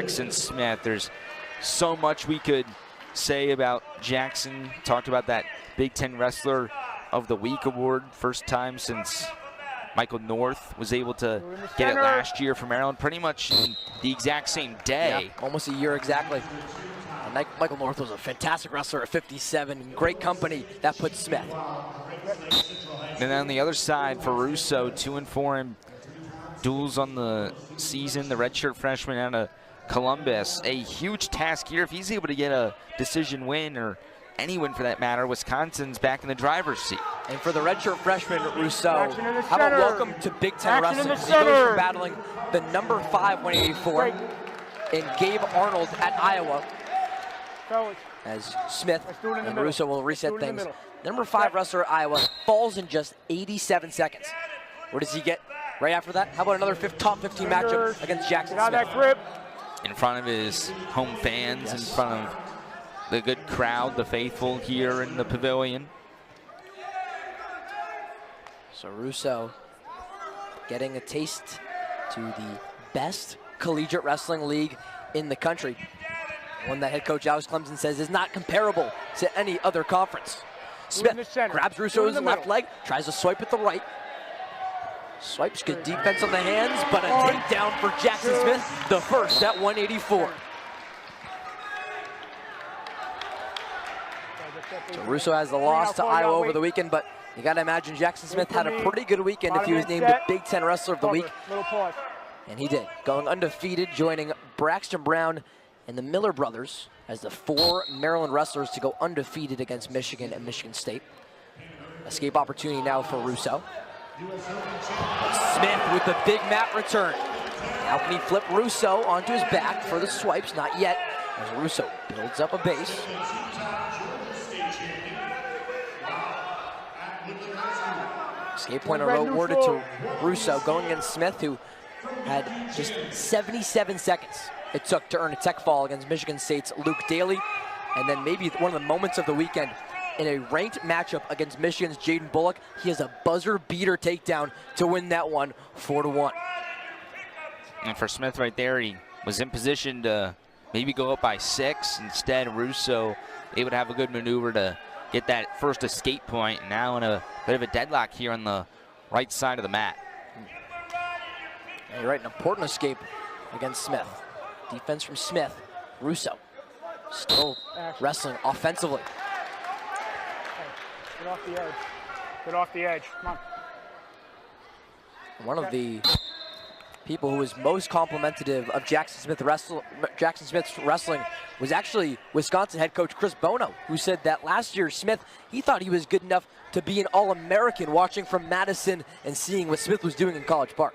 Jackson Smith. There's so much we could say about Jackson. Talked about that Big Ten Wrestler of the Week award, first time since Michael North was able to get it last year from Maryland, pretty much in the exact same day. Yeah, almost a year exactly. And Michael North was a fantastic wrestler at 57, great company. That puts Smith. And then on the other side for Russo, 2-4 in duels on the season, the redshirt freshman out of Columbus. A huge task here if he's able to get a decision win, or any win for that matter. Wisconsin's back in the driver's seat. And for the redshirt freshman, Rousseau, how about welcome to Big Ten wrestling? He goes from battling the number 5 184 in Gabe Arnold at Iowa. As Smith and Russo will reset things. Number 5 wrestler at Iowa falls in just 87 seconds. Where does he get right after that? How about another top 15 matchup against Jackson Smith? In front of his home fans, in front of the good crowd, the faithful here in the pavilion. So Russo getting a taste to the best collegiate wrestling league in the country. One that head coach Alex Clemson says is not comparable to any other conference. Smith grabs Russo's left leg, tries to swipe with the right. Swipes, good defense on the hands, but a takedown for Jackson Smith, the first at 184. So Russo has the loss to Iowa over the weekend, but you gotta imagine Jackson Smith had a pretty good weekend if he was named the Big Ten Wrestler of the Week. And he did, going undefeated, joining Braxton Brown and the Miller brothers as the 4 Maryland wrestlers to go undefeated against Michigan and Michigan State. Escape opportunity now for Russo. Smith with the big mat return. How can he flip Russo onto his back for the swipes? Not yet, as Russo builds up a base. Escape point awarded to Russo, going against Smith, who had just 77 seconds it took to earn a tech fall against Michigan State's Luke Daly. And then maybe one of the moments of the weekend, in a ranked matchup against Michigan's Jaden Bullock, he has a buzzer beater takedown to win that one 4-1. And for Smith right there, he was in position to maybe go up by 6. Instead, Russo able to have a good maneuver to get that first escape point. Now in a bit of a deadlock here on the right side of the mat. Yeah, you're right, an important escape against Smith. Defense from Smith. Russo still wrestling offensively. Get off the edge. Get off the edge. Come on. One of the people who was most complimentary of Jackson Smith's wrestling was actually Wisconsin head coach Chris Bono, who said that last year Smith, he thought he was good enough to be an All-American, watching from Madison and seeing what Smith was doing in College Park.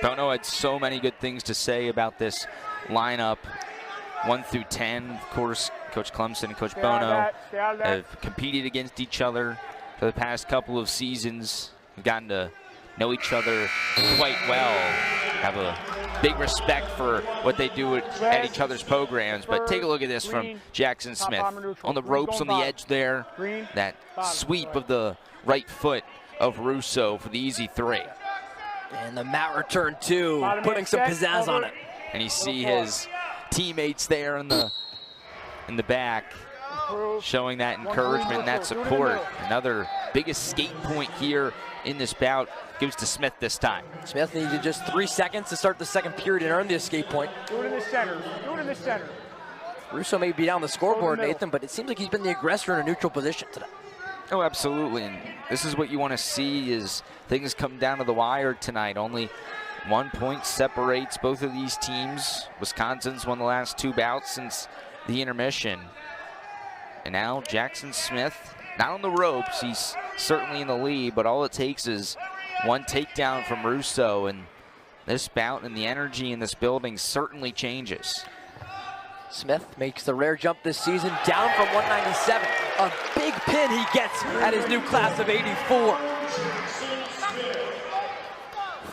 Bono had so many good things to say about this lineup, 1 through 10. Of course, Coach Clemson and Coach Bono have competed against each other for the past couple of seasons. We've gotten to know each other quite well, have a big respect for what they do at each other's programs. But take a look at this from Jackson Smith. On the ropes on the edge there, that sweep of the right foot of Russo for the easy 3. And the mat return too, putting some pizzazz on it. And you see his teammates there in the back showing that encouragement, that support. Another big escape point here in this bout goes to Smith this time. Smith needed just 3 seconds to start the second period and earn the escape point. Do it in the center. Do it in the center. Russo may be down the scoreboard, Nathan, but it seems like he's been the aggressor in a neutral position today. Oh, absolutely. And this is what you want to see, is things come down to the wire tonight. Only 1 point separates both of these teams. Wisconsin's won the last 2 bouts since the intermission. And now Jackson Smith, not on the ropes, he's certainly in the lead, but all it takes is 1 takedown from Russo, and this bout and the energy in this building certainly changes. Smith makes the rare jump this season, down from 197. A big pin he gets at his new class of 84.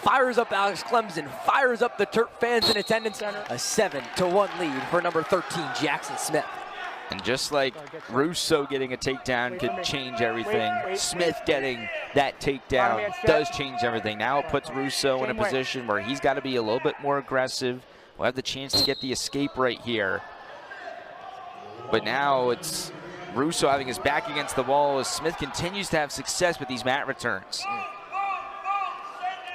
Fires up Alex Clemson, fires up the Terp fans in attendance. A 7-1 lead for number 13, Jackson Smith. And just like Russo getting a takedown could change everything, Smith getting that takedown does change everything. Now it puts Russo in a position where he's got to be a little bit more aggressive, will have the chance to get the escape right here. But now it's Russo having his back against the wall as Smith continues to have success with these mat returns.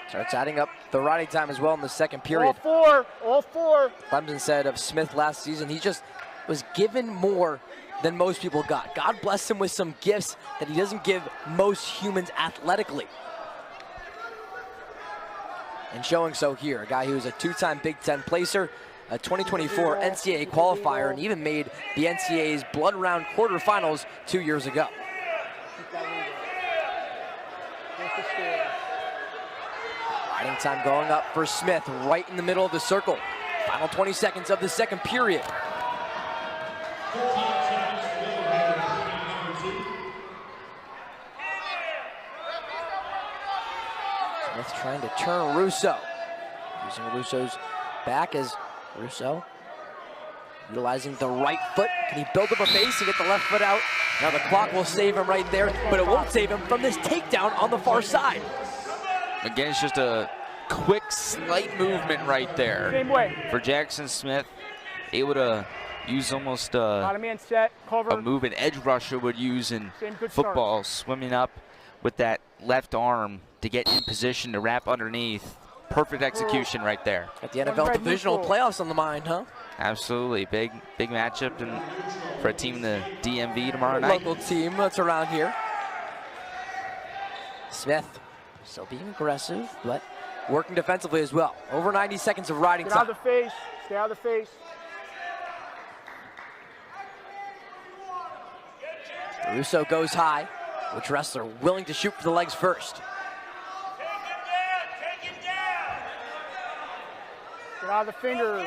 Starts adding up the riding time as well in the second period. All four. Clemson said of Smith last season, he just was given more than most people got. God bless him with some gifts that he doesn't give most humans athletically. And showing so here, a guy who was a two-time Big Ten placer, a 2024 NCAA qualifier, and even made the NCAA's blood round quarterfinals 2 years ago. Riding time going up for Smith, right in the middle of the circle. Final 20 seconds of the second period. Smith trying to turn Russo. Using Russo's back as Russo utilizing the right foot. Can he build up a base and get the left foot out? Now the clock will save him right there, but it won't save him from this takedown on the far side. Again, it's just a quick, slight movement right there. Same way. For Jackson Smith, able to use almost Bottom man set, cover. a move an edge rusher would use in football, swimming up with that left arm to get in position to wrap underneath. Perfect execution right there. Got the NFL divisional playoffs on the mind, huh? Absolutely, big matchup for a team in the DMV tomorrow night. Local team that's around here. Smith still being aggressive, but working defensively as well. Over 90 seconds of riding time. Get out of the face. Stay out of the face. Russo goes high. Which wrestler willing to shoot for the legs first? Take him down. Get out of the finger.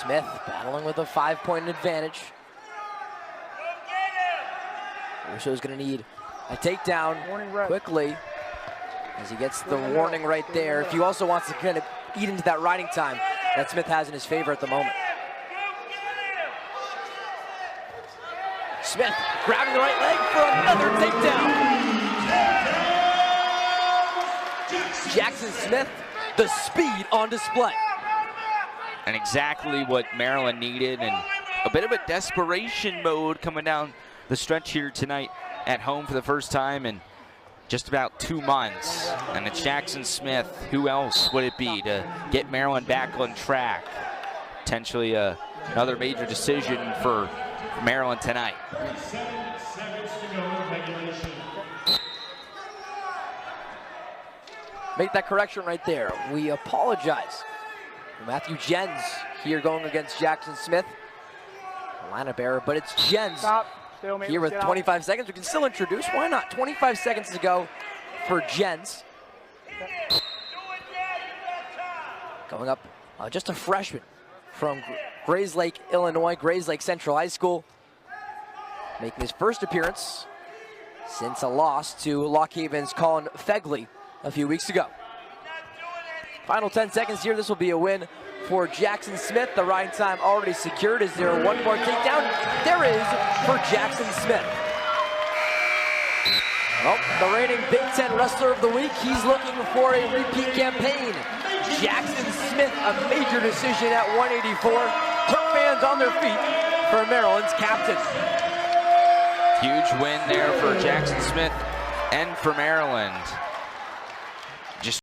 Smith battling with a 5-point advantage. Russo's going to need a takedown quickly as he gets the warning right there. If he also wants to kind of eat into that riding time that Smith has in his favor at the moment. Smith grabbing the right leg for another takedown. Jackson Smith, the speed on display. And exactly what Maryland needed, and a bit of a desperation mode coming down the stretch here tonight at home for the first time in just about 2 months. And it's Jackson Smith. Who else would it be to get Maryland back on track? Potentially another major decision for Maryland tonight. Make that correction right there. We apologize. Matthew Jens here going against Jackson Smith. A lineup error, but it's Jens here with 25 seconds. We can still introduce, why not? 25 seconds to go for Jens. Going up, just a freshman from Grayslake, Illinois, Grayslake Central High School. Making his first appearance since a loss to Lock Haven's Colin Fegley a few weeks ago. Final 10 seconds here. This will be a win for Jackson Smith. The riding time already secured. Is there one more takedown? There is for Jackson Smith. Well, the reigning Big Ten Wrestler of the Week. He's looking for a repeat campaign. Jackson Smith, a major decision at 184. Put fans on their feet for Maryland's captain. Huge win there for Jackson Smith and for Maryland.